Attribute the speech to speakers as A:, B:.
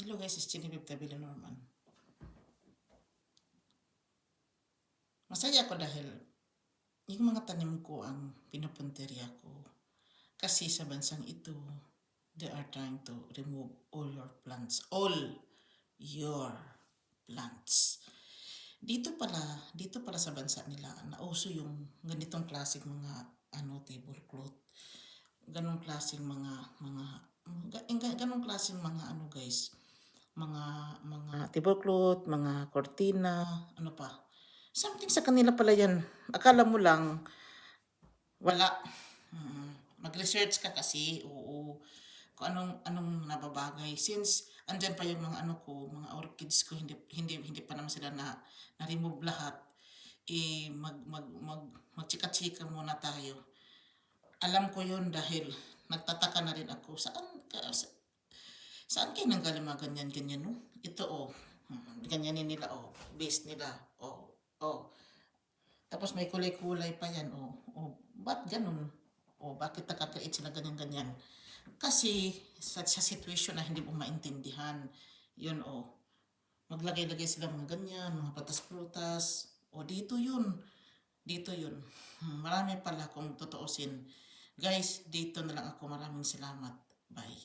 A: Hello guys, it's Genevieve Tabila Norman. Masaya ako dahil yung mga tanim ko ang pinupunteriya ko. Kasi sa bansang ito, they are trying to remove all your plants. All your plants. Dito pala sa bansa nila, nauso yung ganitong klaseng mga tablecloth. Ganong klaseng ganong klaseng mga guys, mga tablecloth, mga kortina, ano pa. Something sa kanila pala yan. Akala mo lang, wala. Mag-research ka kasi, oo. Kung anong nababagay. Since andyan pa yung mga mga orchids ko, hindi pa naman sila na-remove lahat. Magchika-chika muna tayo. Alam ko yun dahil nagtataka na rin ako. Saan kayo nanggaling mga ganyan-ganyan, no? Ito, ganyanin nila, base nila, Tapos may kulay-kulay pa yan, ba't ganun? Bakit nakakait sila ganyan-ganyan? Kasi sa situation na hindi mo maintindihan, yun, maglagay-lagay sila mga ganyan, mga patas-prutas, dito yun. Marami pala kung totoosin. Guys, dito na lang ako. Maraming salamat. Bye.